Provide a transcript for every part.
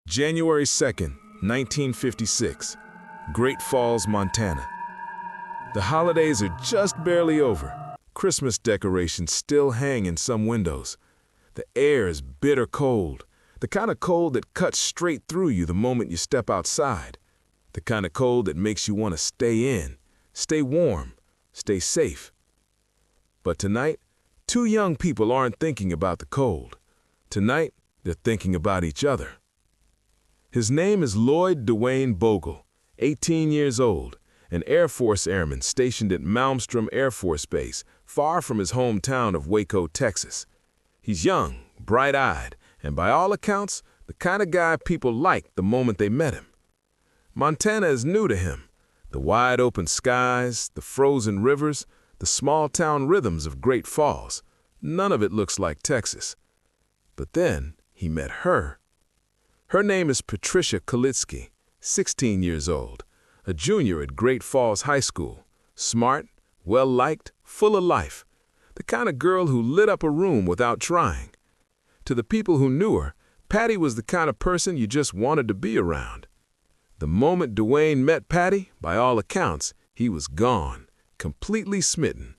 January 2nd, 1956, Great Falls, Montana. The holidays are just barely over. Christmas decorations still hang in some windows. The air is bitter cold, the kind of cold that cuts straight through you the moment you step outside. The kind of cold that makes you want to stay in, stay warm, stay safe. But tonight, two young people aren't thinking about the cold. Tonight, they're thinking about each other. His name is Lloyd Duane Bogle, 18 years old, an Air Force airman stationed at Malmstrom Air Force Base, far from his hometown of Waco, Texas. He's young, bright-eyed, and by all accounts, the kind of guy people liked the moment they met him. Montana is new to him. The wide-open skies, the frozen rivers, the small-town rhythms of Great Falls, none of it looks like Texas. But then he met her. Her name is Patricia Kalitzke, 16 years old, a junior at Great Falls High School, smart, well-liked, full of life, the kind of girl who lit up a room without trying. To the people who knew her, Patty was the kind of person you just wanted to be around. The moment Duane met Patty, by all accounts, he was gone, completely smitten.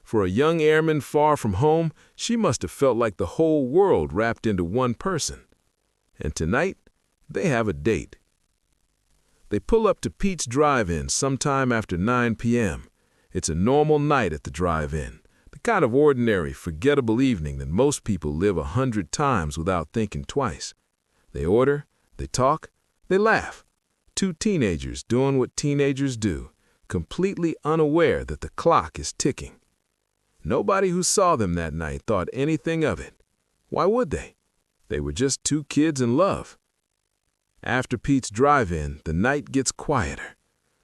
For a young airman far from home, she must have felt like the whole world wrapped into one person. And tonight, they have a date. They pull up to Pete's Drive-In sometime after 9 p.m. It's a normal night at the drive-in, the kind of ordinary, forgettable evening that most people live 100 times without thinking twice. They order, they talk, they laugh. Two teenagers doing what teenagers do, completely unaware that the clock is ticking. Nobody who saw them that night thought anything of it. Why would they? They were just two kids in love. After Pete's Drive-In, the night gets quieter.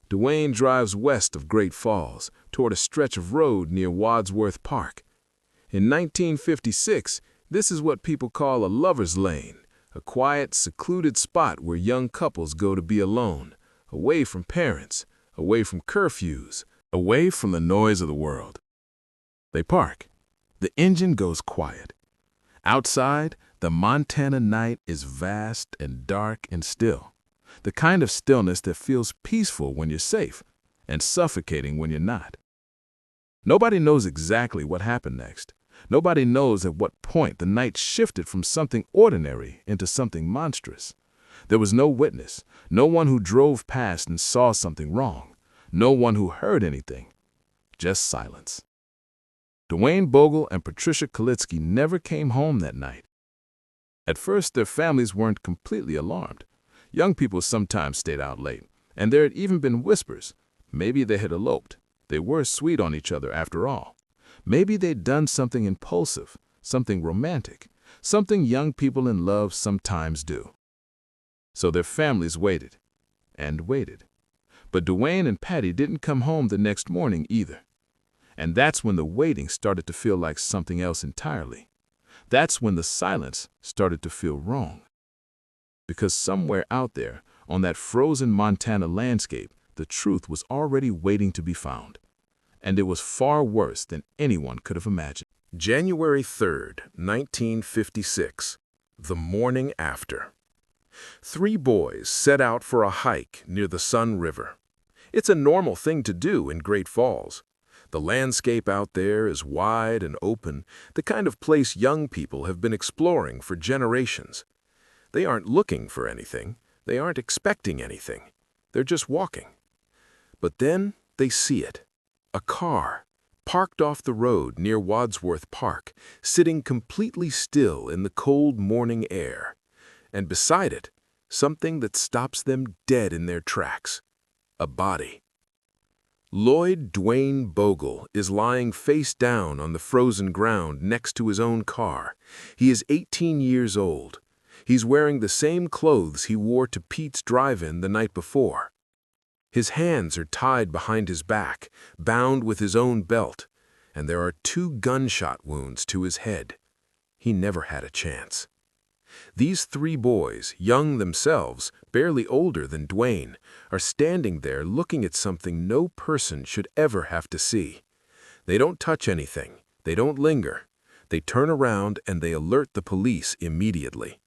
Duane drives west of Great Falls, toward a stretch of road near Wadsworth Park. In 1956, this is what people call a lover's lane, a quiet, secluded spot where young couples go to be alone, away from parents, away from curfews, away from the noise of the world. They park. The engine goes quiet. Outside, the Montana night is vast and dark and still, the kind of stillness that feels peaceful when you're safe and suffocating when you're not. Nobody knows exactly what happened next. Nobody knows at what point the night shifted from something ordinary into something monstrous. There was no witness, no one who drove past and saw something wrong, no one who heard anything, just silence. Duane Bogle and Patricia Kalitzke never came home that night. At first, their families weren't completely alarmed. Young people sometimes stayed out late, and there had even been whispers. Maybe they had eloped. They were sweet on each other after all. Maybe they'd done something impulsive, something romantic, something young people in love sometimes do. So their families waited and waited. But Duane and Patty didn't come home the next morning either. And that's when the waiting started to feel like something else entirely. That's when the silence started to feel wrong. Because somewhere out there, on that frozen Montana landscape, the truth was already waiting to be found. And it was far worse than anyone could have imagined. January 3rd, 1956, the morning after. Three boys set out for a hike near the Sun River. It's a normal thing to do in Great Falls. The landscape out there is wide and open, the kind of place young people have been exploring for generations. They aren't looking for anything. They aren't expecting anything. They're just walking. But then they see it. A car, parked off the road near Wadsworth Park, sitting completely still in the cold morning air. And beside it, something that stops them dead in their tracks. A body. Lloyd Duane Bogle is lying face down on the frozen ground next to his own car. He is 18 years old. He's wearing the same clothes he wore to Pete's Drive-In the night before. His hands are tied behind his back, bound with his own belt, and there are 2 gunshot wounds to his head. He never had a chance. These 3 boys, young themselves, barely older than Duane, are standing there looking at something no person should ever have to see. They don't touch anything. They don't linger. They turn around and they alert the police immediately.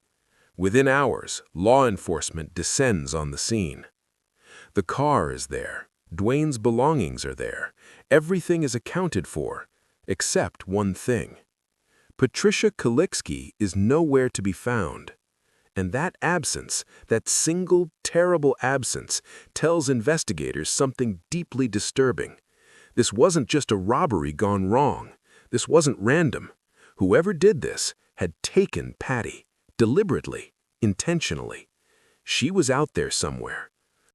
Within hours, law enforcement descends on the scene. The car is there. Duane's belongings are there. Everything is accounted for, except one thing. Patricia Kalitzke is nowhere to be found. And that absence, that single terrible absence, tells investigators something deeply disturbing. This wasn't just a robbery gone wrong. This wasn't random. Whoever did this had taken Patty, deliberately, intentionally. She was out there somewhere.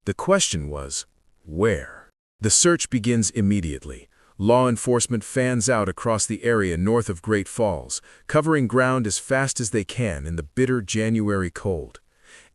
The question was, where? The search begins immediately. Law enforcement fans out across the area north of Great Falls, covering ground as fast as they can in the bitter January cold.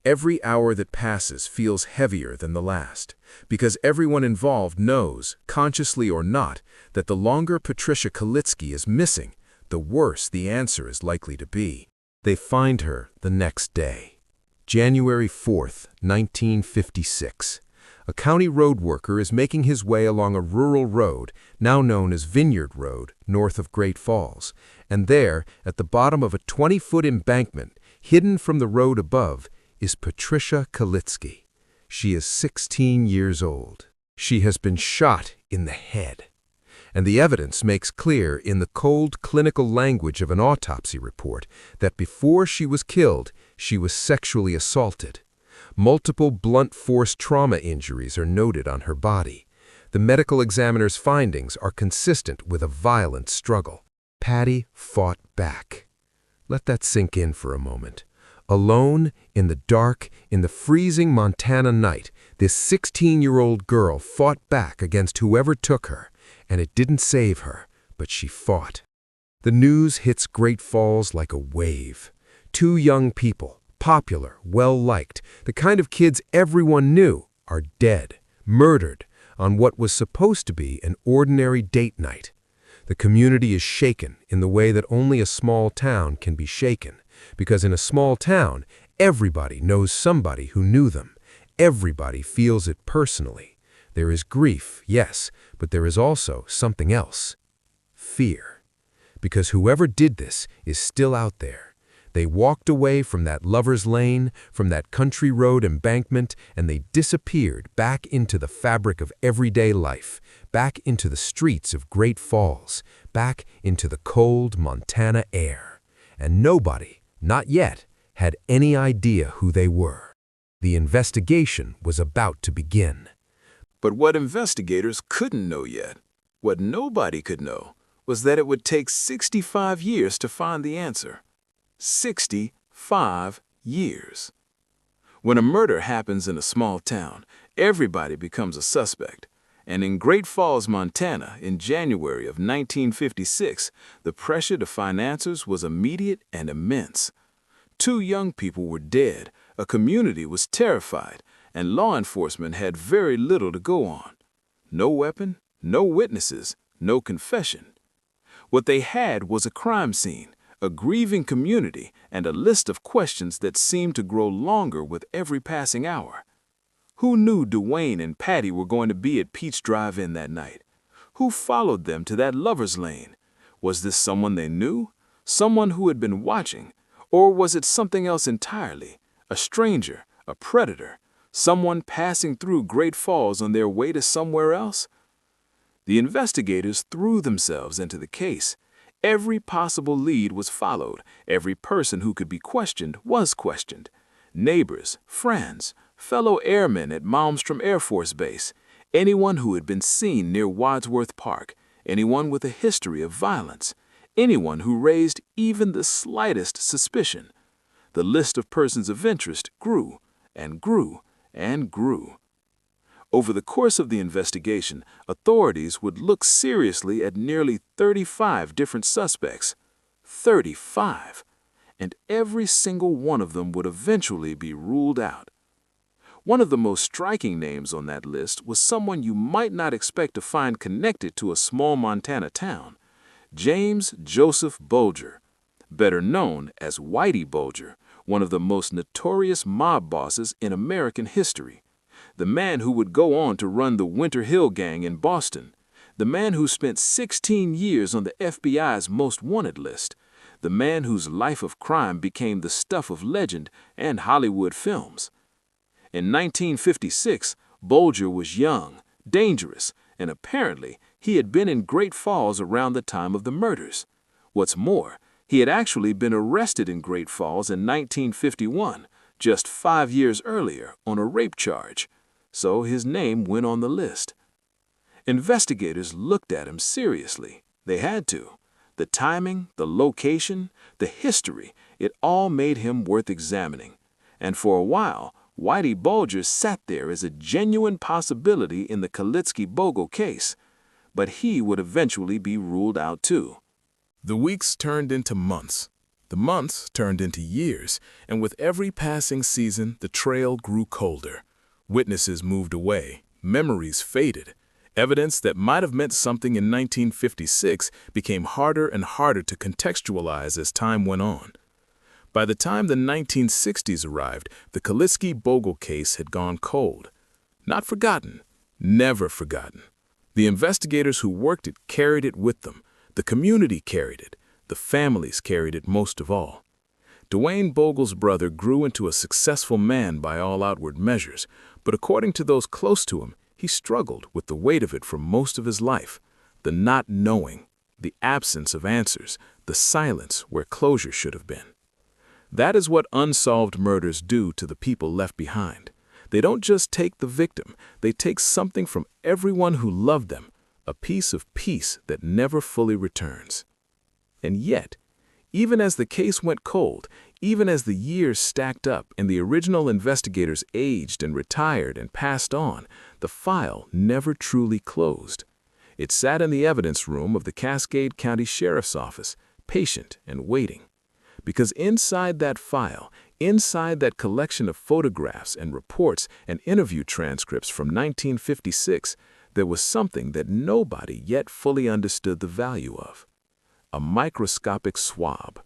Every hour that passes feels heavier than the last, because everyone involved knows, consciously or not, that the longer Patricia Kalitzke is missing, the worse the answer is likely to be. They find her the next day. January 4th, 1956. A county road worker is making his way along a rural road, now known as Vineyard Road, north of Great Falls, and there, at the bottom of a 20-foot embankment, hidden from the road above, is Patricia Kalitzke. She is 16 years old. She has been shot in the head. And the evidence makes clear in the cold clinical language of an autopsy report that before she was killed, she was sexually assaulted. Multiple blunt force trauma injuries are noted on her body. The medical examiner's findings are consistent with a violent struggle. Patty fought back. Let that sink in for a moment. Alone, in the dark, in the freezing Montana night, this 16-year-old girl fought back against whoever took her, and it didn't save her, but she fought. The news hits Great Falls like a wave. Two young people, popular, well-liked, the kind of kids everyone knew, are dead, murdered, on what was supposed to be an ordinary date night. The community is shaken in the way that only a small town can be shaken, because in a small town, everybody knows somebody who knew them. Everybody feels it personally. There is grief, yes, but there is also something else. Fear. Because whoever did this is still out there. They walked away from that lover's lane, from that country road embankment, and they disappeared back into the fabric of everyday life, back into the streets of Great Falls, back into the cold Montana air. And nobody, not yet, had any idea who they were. The investigation was about to begin. But what investigators couldn't know yet, what nobody could know, was that it would take 65 years to find the answer. 65 years. When a murder happens in a small town, everybody becomes a suspect. And in Great Falls, Montana, in January of 1956, the pressure to find answers was immediate and immense. Two young people were dead, a community was terrified, and law enforcement had very little to go on. No weapon, no witnesses, no confession. What they had was a crime scene, a grieving community, and a list of questions that seemed to grow longer with every passing hour. Who knew Duane and Patty were going to be at Peach Drive-In that night? Who followed them to that lover's lane? Was this someone they knew? Someone who had been watching? Or was it something else entirely? A stranger, a predator, someone passing through Great Falls on their way to somewhere else? The investigators threw themselves into the case. Every possible lead was followed. Every person who could be questioned was questioned. Neighbors, friends, fellow airmen at Malmstrom Air Force Base, anyone who had been seen near Wadsworth Park, anyone with a history of violence, anyone who raised even the slightest suspicion. The list of persons of interest grew and grew and grew. Over the course of the investigation, authorities would look seriously at nearly 35 different suspects. 35! And every single one of them would eventually be ruled out. One of the most striking names on that list was someone you might not expect to find connected to a small Montana town. James Joseph Bulger, better known as Whitey Bulger, one of the most notorious mob bosses in American history. The man who would go on to run the Winter Hill Gang in Boston. The man who spent 16 years on the FBI's most wanted list. the man whose life of crime became the stuff of legend and Hollywood films. In 1956, Bulger was young, dangerous, and apparently he had been in Great Falls around the time of the murders. What's more, he had actually been arrested in Great Falls in 1951, just 5 years earlier, on a rape charge, so his name went on the list. Investigators looked at him seriously. They had to. The timing, the location, the history, it all made him worth examining. And for a while, Whitey Bulger sat there as a genuine possibility in the Kalitzke Bogle case. But he would eventually be ruled out too. The weeks turned into months. The months turned into years, and with every passing season, the trail grew colder. Witnesses moved away, memories faded. Evidence that might have meant something in 1956 became harder and harder to contextualize as time went on. By the time the 1960s arrived, the Kalitzke Bogle case had gone cold. Not forgotten, never forgotten. The investigators who worked it carried it with them. The community carried it. The families carried it most of all. Duane Bogle's brother grew into a successful man by all outward measures, but according to those close to him, he struggled with the weight of it for most of his life. The not knowing, the absence of answers, the silence where closure should have been. That is what unsolved murders do to the people left behind. They don't just take the victim, they take something from everyone who loved them, a piece of peace that never fully returns. And yet, even as the case went cold, even as the years stacked up and the original investigators aged and retired and passed on, the file never truly closed. It sat in the evidence room of the Cascade County Sheriff's Office, patient and waiting. Because inside that file, inside that collection of photographs and reports and interview transcripts from 1956, there was something that nobody yet fully understood the value of. A microscopic swab.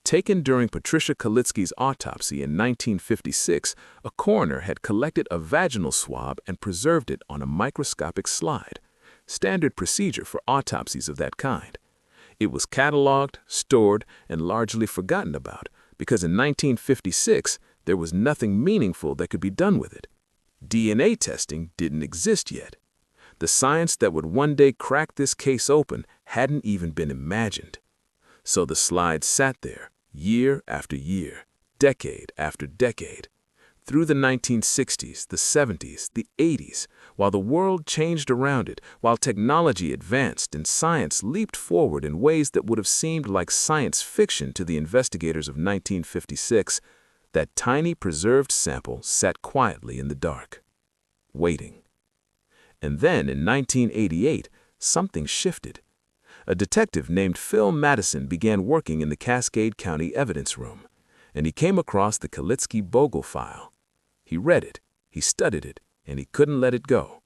Taken during Patricia Kalitzke's autopsy in 1956, a coroner had collected a vaginal swab and preserved it on a microscopic slide, standard procedure for autopsies of that kind. It was cataloged, stored, and largely forgotten about, because in 1956, there was nothing meaningful that could be done with it. DNA testing didn't exist yet. The science that would one day crack this case open hadn't even been imagined. So the slide sat there, year after year, decade after decade. Through the 1960s, the 70s, the 80s, while the world changed around it, while technology advanced and science leaped forward in ways that would have seemed like science fiction to the investigators of 1956, that tiny preserved sample sat quietly in the dark, waiting. And then in 1988, something shifted. A detective named Phil Madison began working in the Cascade County evidence room, and he came across the Kalitzke Bogle file. He read it, he studied it, and he couldn't let it go.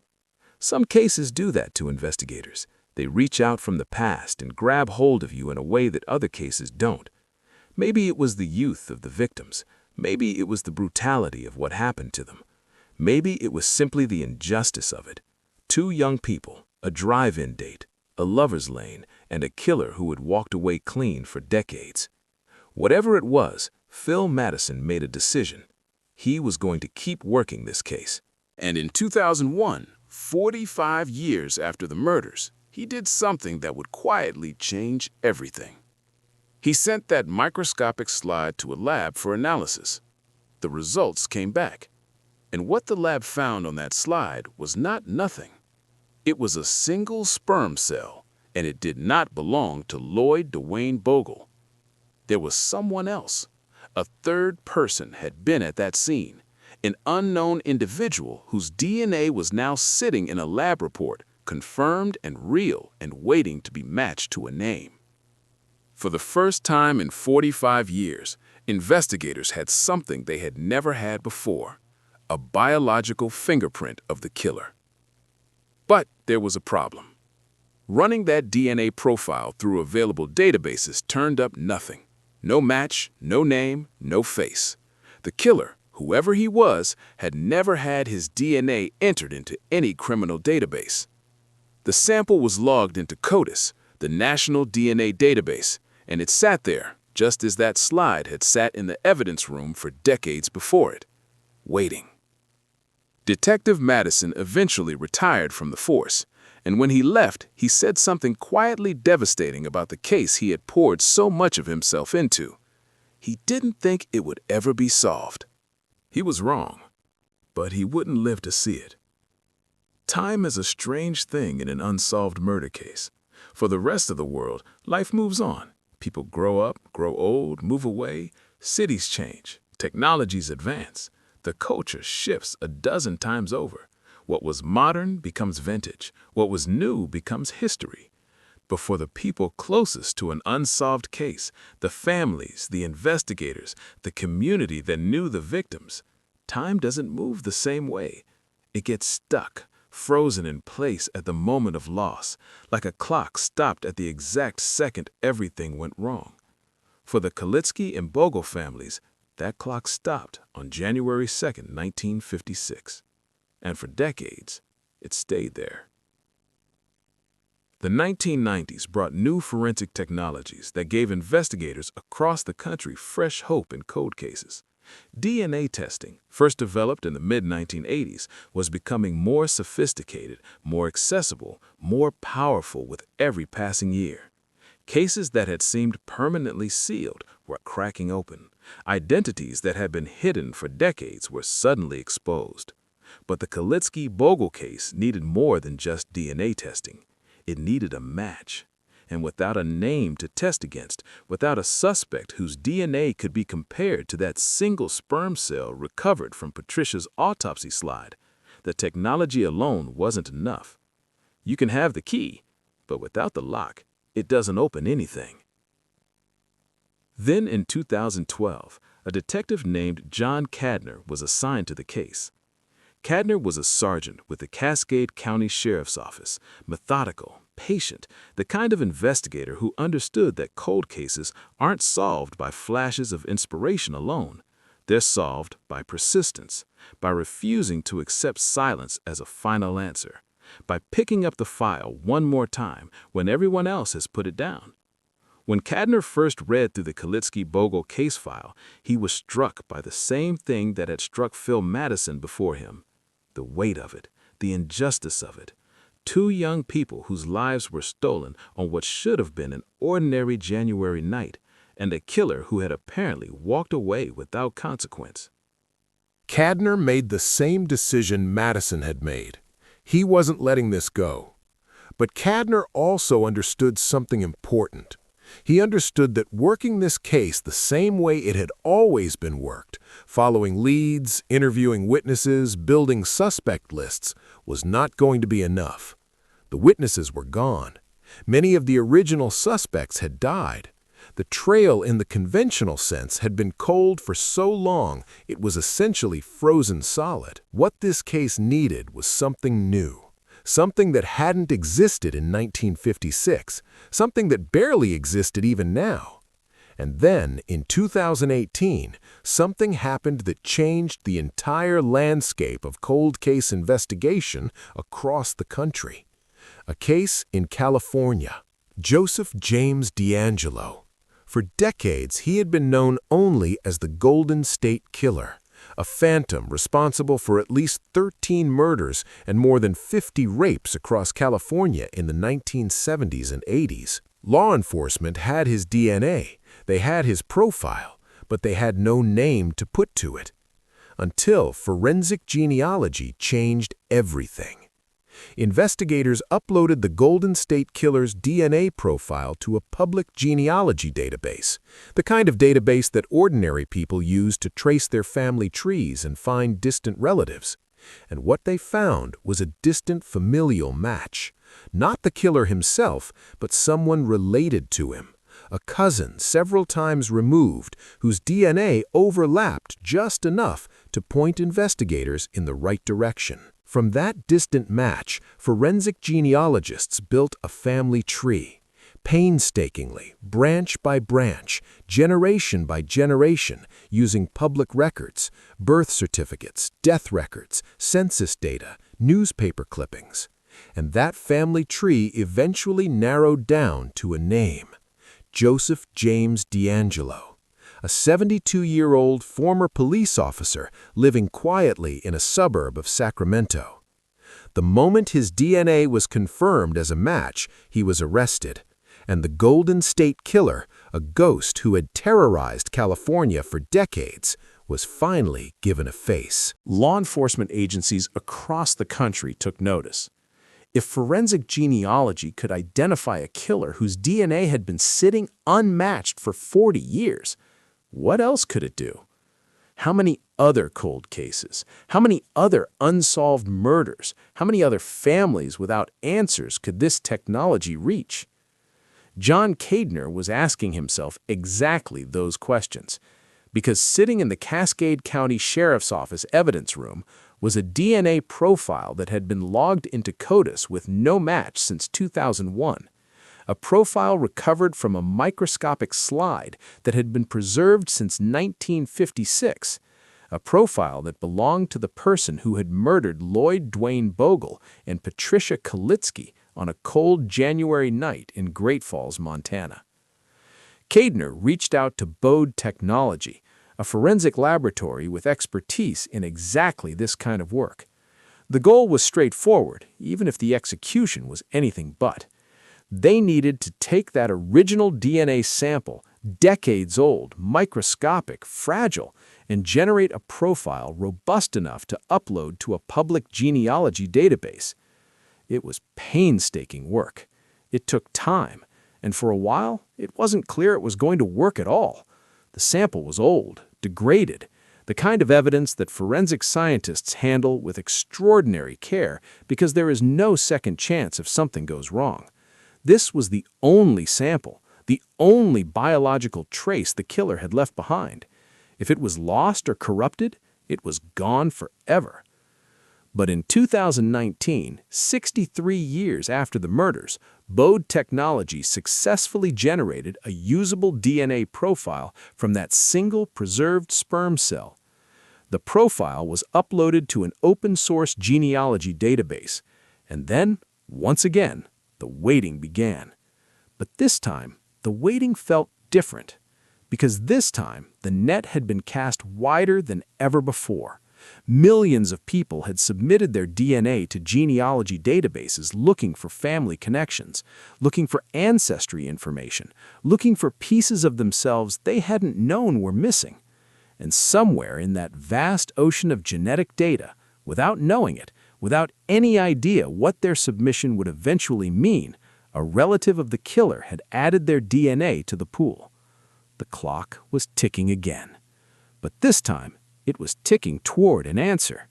Some cases do that to investigators. They reach out from the past and grab hold of you in a way that other cases don't. Maybe it was the youth of the victims. Maybe it was the brutality of what happened to them. Maybe it was simply the injustice of it. 2 young people, a drive-in date, a lover's lane, and a killer who had walked away clean for decades. Whatever it was, Phil Madison made a decision. He was going to keep working this case. And in 2001, 45 years after the murders, he did something that would quietly change everything. He sent that microscopic slide to a lab for analysis. The results came back. And what the lab found on that slide was not nothing. It was a single sperm cell, and it did not belong to Lloyd Duane Bogle. There was someone else. A third person had been at that scene, an unknown individual whose DNA was now sitting in a lab report, confirmed and real and waiting to be matched to a name. For the first time in 45 years, investigators had something they had never had before, a biological fingerprint of the killer. But there was a problem. Running that DNA profile through available databases turned up nothing. No match, no name, no face. The killer, whoever he was, had never had his DNA entered into any criminal database. The sample was logged into CODIS, the National DNA Database, And it sat there, just as that slide had sat in the evidence room for decades before it, waiting. Detective Madison eventually retired from the force, and when he left, he said something quietly devastating about the case he had poured so much of himself into. He didn't think it would ever be solved. He was wrong, but he wouldn't live to see it. Time is a strange thing in an unsolved murder case. For the rest of the world, life moves on. People grow up, grow old, move away, cities change, technologies advance. The culture shifts a dozen times over. What was modern becomes vintage. What was new becomes history. But for the people closest to an unsolved case, the families, the investigators, the community that knew the victims, time doesn't move the same way. It gets stuck, frozen in place at the moment of loss, like a clock stopped at the exact second everything went wrong. For the Kalitzke and Bogle families, that clock stopped on January 2nd, 1956. And for decades, it stayed there. The 1990s brought new forensic technologies that gave investigators across the country fresh hope in cold cases. DNA testing, first developed in the mid-1980s, was becoming more sophisticated, more accessible, more powerful with every passing year. Cases that had seemed permanently sealed were cracking open. Identities that had been hidden for decades were suddenly exposed. But the Kalitzke-Bogle case needed more than just DNA testing. It needed a match. And without a name to test against, without a suspect whose DNA could be compared to that single sperm cell recovered from Patricia's autopsy slide, the technology alone wasn't enough. You can have the key, but without the lock, it doesn't open anything. Then in 2012, a detective named John Cadner was assigned to the case. Cadner was a sergeant with the Cascade County Sheriff's Office, methodical, patient, the kind of investigator who understood that cold cases aren't solved by flashes of inspiration alone. They're solved by persistence, by refusing to accept silence as a final answer, by picking up the file one more time when everyone else has put it down. When Cadner first read through the Kalitzke-Bogle case file, he was struck by the same thing that had struck Phil Madison before him. The weight of it, the injustice of it. Two young people whose lives were stolen on what should have been an ordinary January night, and a killer who had apparently walked away without consequence. Cadner made the same decision Madison had made. He wasn't letting this go. But Cadner also understood something important. He understood that working this case the same way it had always been worked, following leads, interviewing witnesses, building suspect lists, was not going to be enough. The witnesses were gone. Many of the original suspects had died. The trail in the conventional sense had been cold for so long it was essentially frozen solid. What this case needed was something new. Something that hadn't existed in 1956, something that barely existed even now. And then, in 2018, something happened that changed the entire landscape of cold case investigation across the country. A case in California. Joseph James DeAngelo. For decades, he had been known only as the Golden State Killer, a phantom responsible for at least 13 murders and more than 50 rapes across California in the 1970s and 80s. Law enforcement had his DNA, they had his profile, but they had no name to put to it. Until forensic genealogy changed everything. Investigators uploaded the Golden State Killer's DNA profile to a public genealogy database, the kind of database that ordinary people use to trace their family trees and find distant relatives. And what they found was a distant familial match. Not the killer himself, but someone related to him. A cousin several times removed whose DNA overlapped just enough to point investigators in the right direction. From that distant match, forensic genealogists built a family tree. Painstakingly, branch by branch, generation by generation, using public records, birth certificates, death records, census data, newspaper clippings. And that family tree eventually narrowed down to a name. Joseph James D'Angelo, a 72-year-old former police officer living quietly in a suburb of Sacramento. The moment his DNA was confirmed as a match, he was arrested, and the Golden State Killer, a ghost who had terrorized California for decades, was finally given a face. Law enforcement agencies across the country took notice. If forensic genealogy could identify a killer whose DNA had been sitting unmatched for 40 years, what else could it do? How many other cold cases? How many other unsolved murders? How many other families without answers could this technology reach? John Cadner was asking himself exactly those questions, because sitting in the Cascade County Sheriff's Office evidence room was a DNA profile that had been logged into CODIS with no match since 2001, a profile recovered from a microscopic slide that had been preserved since 1956, a profile that belonged to the person who had murdered Lloyd Duane Bogle and Patricia Kalitzke on a cold January night in Great Falls, Montana. Cadner reached out to Bode Technology, a forensic laboratory with expertise in exactly this kind of work. The goal was straightforward, even if the execution was anything but. They needed to take that original DNA sample, decades old, microscopic, fragile, and generate a profile robust enough to upload to a public genealogy database. It was painstaking work. It took time, and for a while, it wasn't clear it was going to work at all. The sample was old, degraded, the kind of evidence that forensic scientists handle with extraordinary care because there is no second chance if something goes wrong. This was the only sample, the only biological trace the killer had left behind. If it was lost or corrupted, it was gone forever. But in 2019, 63 years after the murders, Bode Technology successfully generated a usable DNA profile from that single preserved sperm cell. The profile was uploaded to an open-source genealogy database, and then, once again, the waiting began. But this time, the waiting felt different, because this time the net had been cast wider than ever before. Millions of people had submitted their DNA to genealogy databases looking for family connections, looking for ancestry information, looking for pieces of themselves they hadn't known were missing. And somewhere in that vast ocean of genetic data, without knowing it, without any idea what their submission would eventually mean, a relative of the killer had added their DNA to the pool. The clock was ticking again. But this time, it was ticking toward an answer.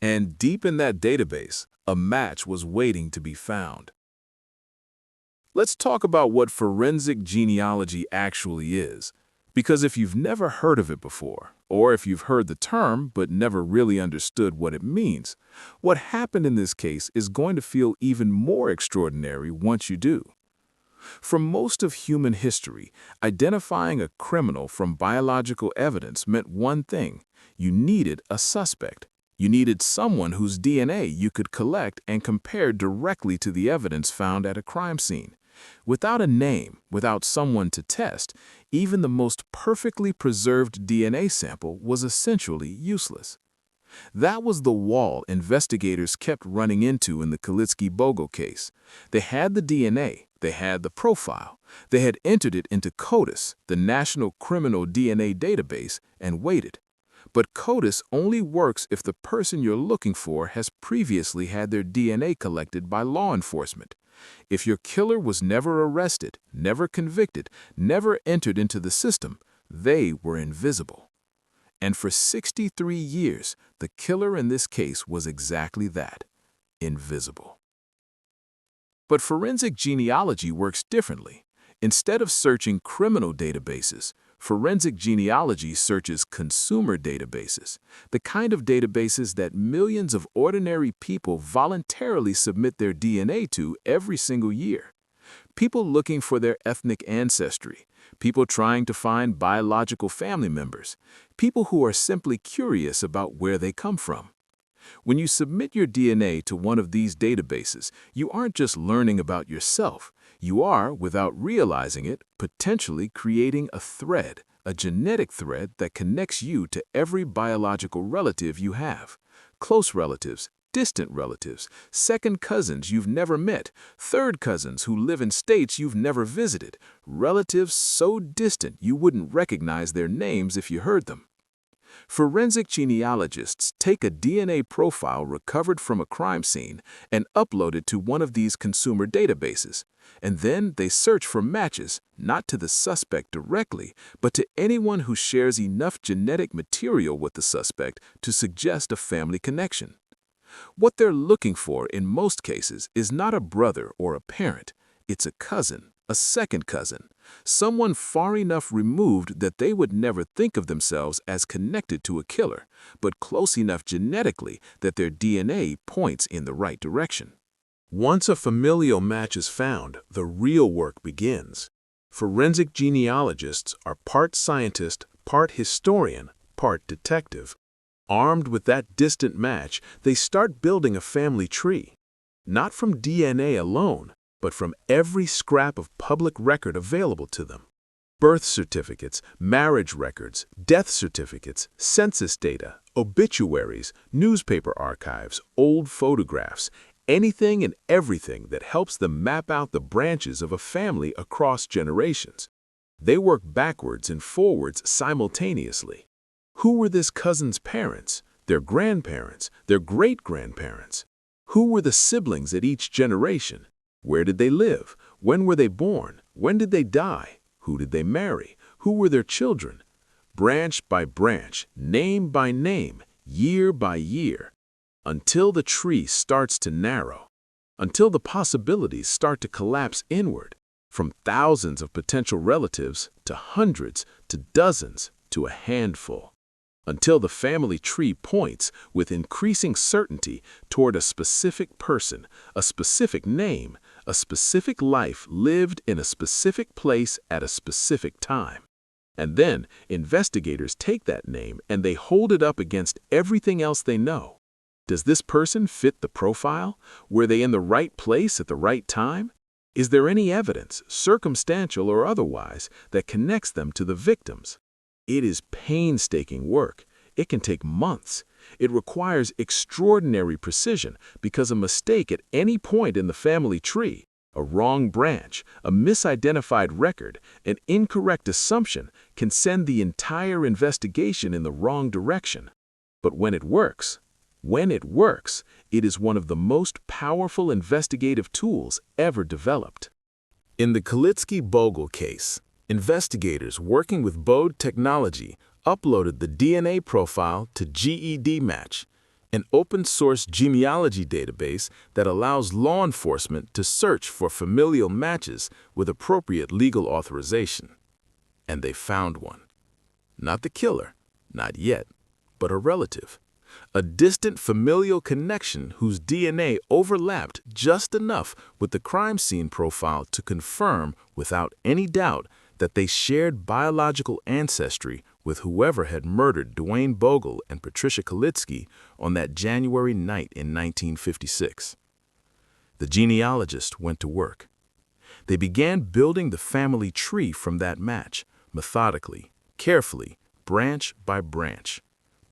And deep in that database, a match was waiting to be found. Let's talk about what forensic genealogy actually is, because if you've never heard of it before, or if you've heard the term but never really understood what it means, what happened in this case is going to feel even more extraordinary once you do. For most of human history, identifying a criminal from biological evidence meant one thing: you needed a suspect. You needed someone whose DNA you could collect and compare directly to the evidence found at a crime scene. Without a name, without someone to test, even the most perfectly preserved DNA sample was essentially useless. That was the wall investigators kept running into in the Kalitzke-Bogle case. They had the DNA, they had the profile, they had entered it into CODIS, the National Criminal DNA Database, and waited. But CODIS only works if the person you're looking for has previously had their DNA collected by law enforcement. If your killer was never arrested, never convicted, never entered into the system, they were invisible. And for 63 years, the killer in this case was exactly that: invisible. But forensic genealogy works differently. Instead of searching criminal databases, forensic genealogy searches consumer databases, the kind of databases that millions of ordinary people voluntarily submit their DNA to every single year. People looking for their ethnic ancestry, people trying to find biological family members, people who are simply curious about where they come from. When you submit your DNA to one of these databases, you aren't just learning about yourself. You are, without realizing it, potentially creating a thread, a genetic thread that connects you to every biological relative you have. Close relatives, distant relatives, second cousins you've never met, third cousins who live in states you've never visited, relatives so distant you wouldn't recognize their names if you heard them. Forensic genealogists take a DNA profile recovered from a crime scene and upload it to one of these consumer databases, and then they search for matches, not to the suspect directly, but to anyone who shares enough genetic material with the suspect to suggest a family connection. What they're looking for in most cases is not a brother or a parent, it's a cousin, a second cousin, someone far enough removed that they would never think of themselves as connected to a killer, but close enough genetically that their DNA points in the right direction. Once a familial match is found, the real work begins. Forensic genealogists are part scientist, part historian, part detective. Armed with that distant match, they start building a family tree. Not from DNA alone, but from every scrap of public record available to them. Birth certificates, marriage records, death certificates, census data, obituaries, newspaper archives, old photographs, anything and everything that helps them map out the branches of a family across generations. They work backwards and forwards simultaneously. Who were this cousin's parents, their grandparents, their great-grandparents? Who were the siblings at each generation? Where did they live? When were they born? When did they die? Who did they marry? Who were their children? Branch by branch, name by name, year by year, until the tree starts to narrow, until the possibilities start to collapse inward, from thousands of potential relatives to hundreds to dozens to a handful, until the family tree points with increasing certainty toward a specific person, a specific name, a specific life lived in a specific place at a specific time. And then investigators take that name and they hold it up against everything else they know. Does this person fit the profile? Were they in the right place at the right time? Is there any evidence, circumstantial or otherwise, that connects them to the victims? It is painstaking work. It can take months. It requires extraordinary precision because a mistake at any point in the family tree, a wrong branch, a misidentified record, an incorrect assumption can send the entire investigation in the wrong direction. But when it works, it is one of the most powerful investigative tools ever developed. In the Kalitzke-Bogle case, investigators working with Bode technology uploaded the DNA profile to GED Match, an open-source genealogy database that allows law enforcement to search for familial matches with appropriate legal authorization. And they found one. Not the killer, not yet, but a relative. A distant familial connection whose DNA overlapped just enough with the crime scene profile to confirm without any doubt that they shared biological ancestry with whoever had murdered Duane Bogle and Patricia Kalitzke on that January night in 1956. The genealogist went to work. They began building the family tree from that match, methodically, carefully, branch by branch.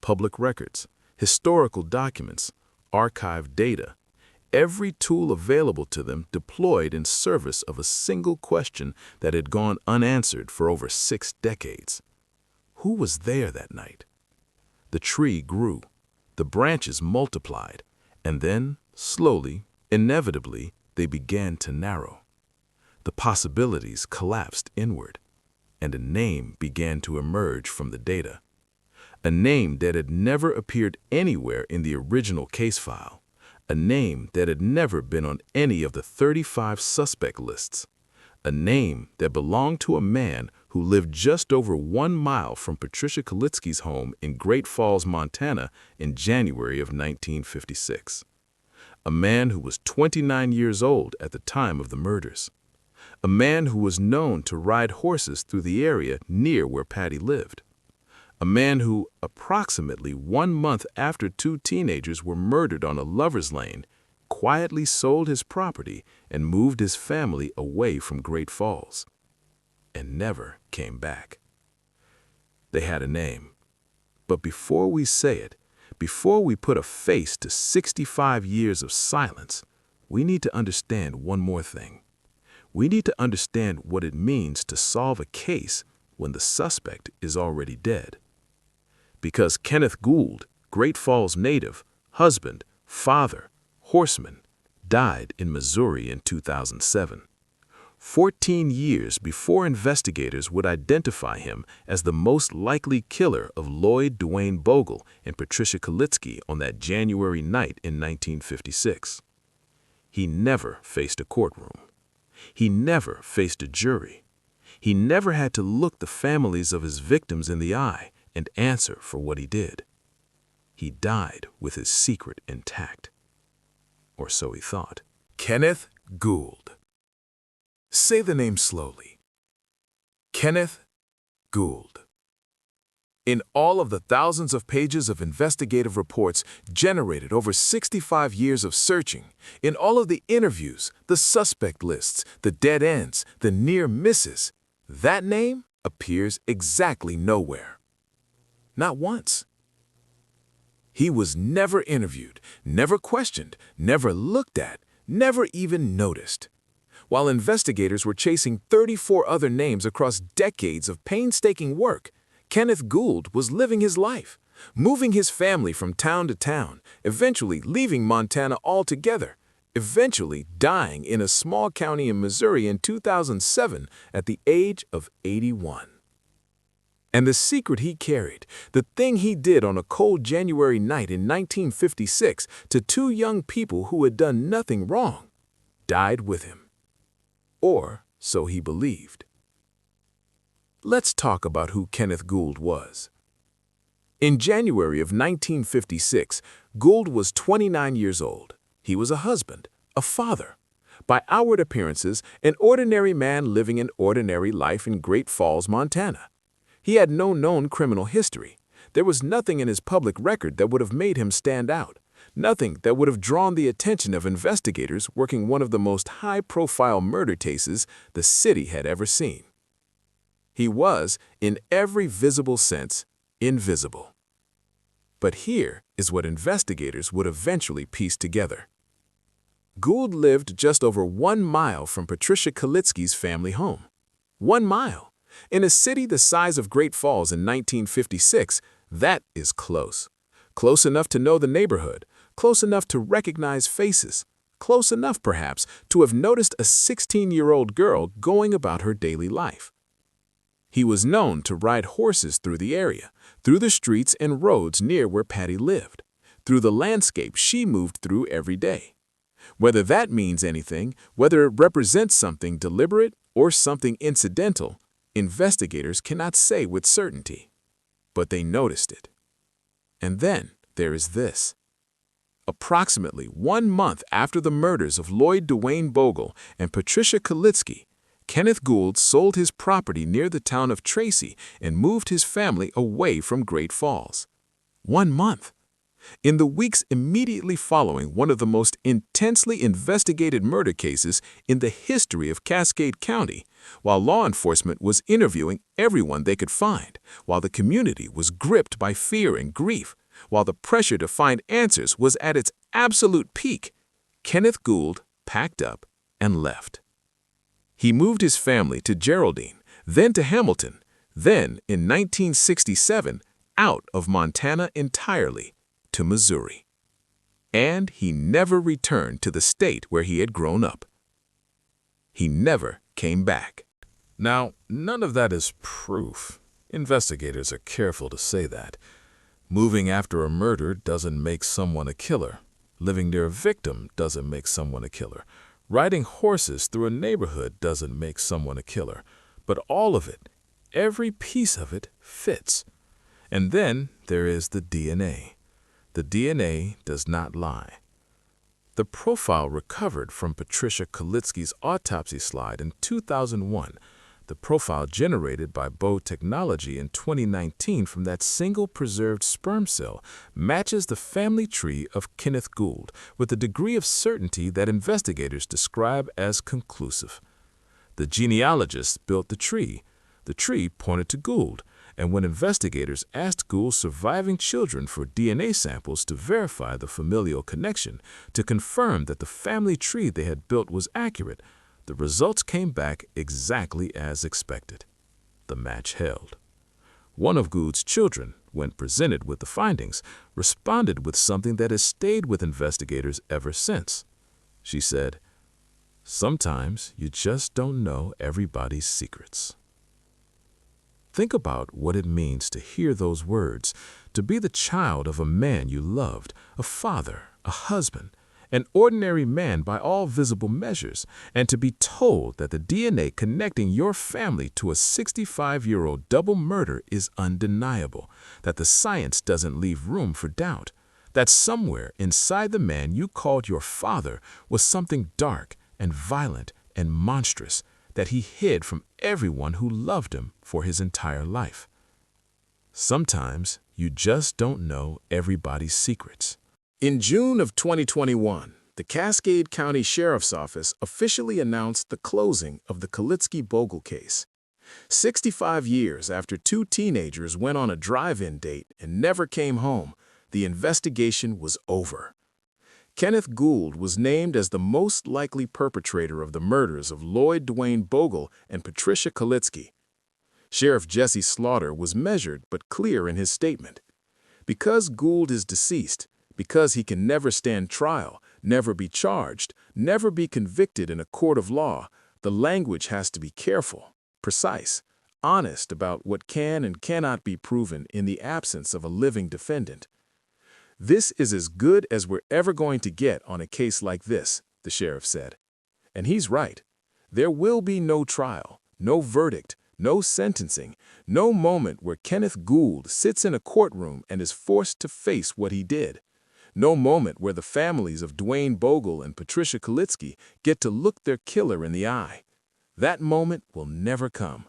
Public records, historical documents, archived data, every tool available to them deployed in service of a single question that had gone unanswered for over 6 decades. Who was there that night? The tree grew, the branches multiplied, and then, slowly, inevitably, they began to narrow. The possibilities collapsed inward, and a name began to emerge from the data. A name that had never appeared anywhere in the original case file. A name that had never been on any of the 35 suspect lists. A name that belonged to a man who lived just over 1 mile from Patricia Kalitzke's home in Great Falls, Montana in January of 1956. A man who was 29 years old at the time of the murders. A man who was known to ride horses through the area near where Patty lived. A man who, approximately 1 month after 2 teenagers were murdered on a lover's lane, quietly sold his property and moved his family away from Great Falls, and never came back. They had a name. But before we say it, before we put a face to 65 years of silence, we need to understand one more thing. We need to understand what it means to solve a case when the suspect is already dead. Because Kenneth Gould, Great Falls native, husband, father, horseman, died in Missouri in 2007. 14 years before investigators would identify him as the most likely killer of Lloyd Duane Bogle and Patricia Kalitzke on that January night in 1956. He never faced a courtroom. He never faced a jury. He never had to look the families of his victims in the eye and answer for what he did. He died with his secret intact. Or so he thought. Kenneth Gould. Say the name slowly. Kenneth Gould. In all of the thousands of pages of investigative reports generated over 65 years of searching, in all of the interviews, the suspect lists, the dead ends, the near misses, that name appears exactly nowhere. Not once. He was never interviewed, never questioned, never looked at, never even noticed. While investigators were chasing 34 other names across decades of painstaking work, Kenneth Gould was living his life, moving his family from town to town, eventually leaving Montana altogether, eventually dying in a small county in Missouri in 2007 at the age of 81. And the secret he carried, the thing he did on a cold January night in 1956 to 2 young people who had done nothing wrong, died with him. Or so he believed. Let's talk about who Kenneth Gould was. In January of 1956, Gould was 29 years old. He was a husband, a father. By outward appearances, an ordinary man living an ordinary life in Great Falls, Montana. He had no known criminal history. There was nothing in his public record that would have made him stand out. Nothing that would have drawn the attention of investigators working one of the most high-profile murder cases the city had ever seen. He was, in every visible sense, invisible. But here is what investigators would eventually piece together. Gould lived just over 1 mile from Patricia Kalitzke's family home. 1 mile. In a city the size of Great Falls in 1956, that is close. Close enough to know the neighborhood, close enough to recognize faces, close enough perhaps to have noticed a 16-year-old girl going about her daily life. He was known to ride horses through the area, through the streets and roads near where Patty lived, through the landscape she moved through every day. Whether that means anything, whether it represents something deliberate or something incidental, investigators cannot say with certainty. But they noticed it. And then there is this. Approximately 1 month after the murders of Lloyd Duane Bogle and Patricia Kalitzke, Kenneth Gould sold his property near the town of Tracy and moved his family away from Great Falls. 1 month. In the weeks immediately following one of the most intensely investigated murder cases in the history of Cascade County, while law enforcement was interviewing everyone they could find, while the community was gripped by fear and grief, while the pressure to find answers was at its absolute peak, Kenneth Gould packed up and left. He moved his family to Geraldine, then to Hamilton, then, in 1967, out of Montana entirely, to Missouri. And he never returned to the state where he had grown up. He never came back. Now, none of that is proof. Investigators are careful to say that. Moving after a murder doesn't make someone a killer. Living near a victim doesn't make someone a killer. Riding horses through a neighborhood doesn't make someone a killer. But all of it, every piece of it, fits. And then there is the DNA. The DNA does not lie. The profile recovered from Patricia Kalitzke's autopsy slide in 2001 The profile generated by Bow technology in 2019 from that single preserved sperm cell matches the family tree of Kenneth Gould with a degree of certainty that investigators describe as conclusive. The genealogists built the tree. The tree pointed to Gould, and when investigators asked Gould's surviving children for DNA samples to verify the familial connection, to confirm that the family tree they had built was accurate, the results came back exactly as expected. The match held. One of Gould's children, when presented with the findings, responded with something that has stayed with investigators ever since. She said, "Sometimes you just don't know everybody's secrets." Think about what it means to hear those words, to be the child of a man you loved, a father, a husband, an ordinary man by all visible measures, and to be told that the DNA connecting your family to a 65-year-old double murder is undeniable, that the science doesn't leave room for doubt, that somewhere inside the man you called your father was something dark and violent and monstrous that he hid from everyone who loved him for his entire life. Sometimes you just don't know everybody's secrets. In June of 2021, the Cascade County Sheriff's Office officially announced the closing of the Kalitzke-Bogle case. 65 years after two teenagers went on a drive-in date and never came home, the investigation was over. Kenneth Gould was named as the most likely perpetrator of the murders of Lloyd Duane Bogle and Patricia Kalitzke. Sheriff Jesse Slaughter was measured but clear in his statement. Because Gould is deceased, because he can never stand trial, never be charged, never be convicted in a court of law, the language has to be careful, precise, honest about what can and cannot be proven in the absence of a living defendant. "This is as good as we're ever going to get on a case like this," the sheriff said. And he's right. There will be no trial, no verdict, no sentencing, no moment where Kenneth Gould sits in a courtroom and is forced to face what he did. No moment where the families of Duane Bogle and Patricia Kalitzke get to look their killer in the eye. That moment will never come.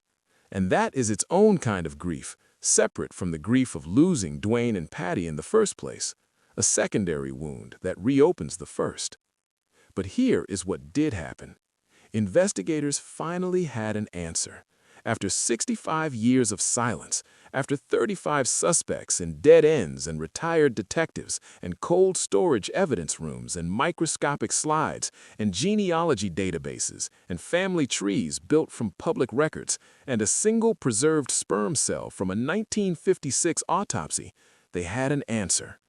And that is its own kind of grief, separate from the grief of losing Duane and Patty in the first place, a secondary wound that reopens the first. But here is what did happen. Investigators finally had an answer. After 65 years of silence, after 35 suspects and dead ends and retired detectives and cold storage evidence rooms and microscopic slides and genealogy databases and family trees built from public records and a single preserved sperm cell from a 1956 autopsy, they had an answer.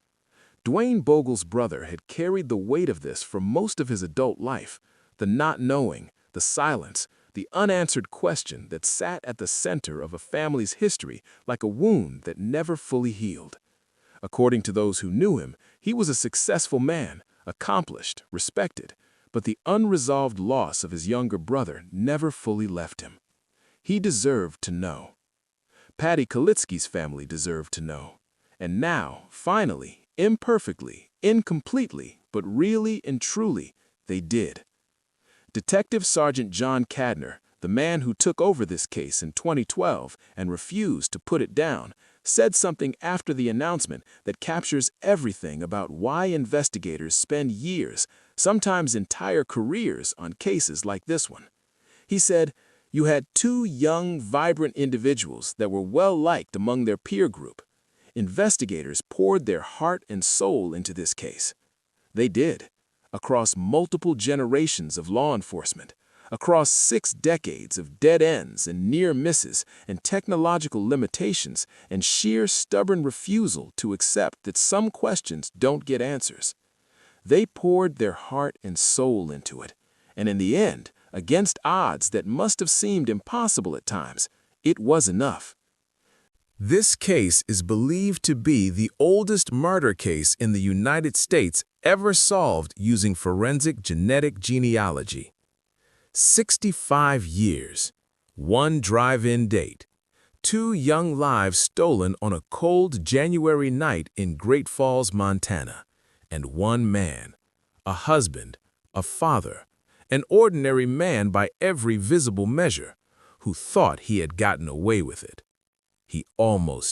Duane Bogle's brother had carried the weight of this for most of his adult life, the not knowing, the silence, the unanswered question that sat at the center of a family's history like a wound that never fully healed. According to those who knew him, he was a successful man, accomplished, respected, but the unresolved loss of his younger brother never fully left him. He deserved to know. Patty Kalitzke's family deserved to know. And now, finally, imperfectly, incompletely, but really and truly, they did. Detective Sergeant John Cadner, the man who took over this case in 2012 and refused to put it down, said something after the announcement that captures everything about why investigators spend years, sometimes entire careers, on cases like this one. He said, "You had two young, vibrant individuals that were well-liked among their peer group. Investigators poured their heart and soul into this case. They did. Across multiple generations of law enforcement, across 6 decades of dead ends and near misses and technological limitations and sheer stubborn refusal to accept that some questions don't get answers. They poured their heart and soul into it, and in the end, against odds that must have seemed impossible at times, it was enough." This case is believed to be the oldest murder case in the United States ever solved using forensic genetic genealogy. 65 years, 1 drive-in date, 2 young lives stolen on a cold January night in Great Falls, Montana, and 1 man, a husband, a father, an ordinary man by every visible measure, who thought he had gotten away with it. He almost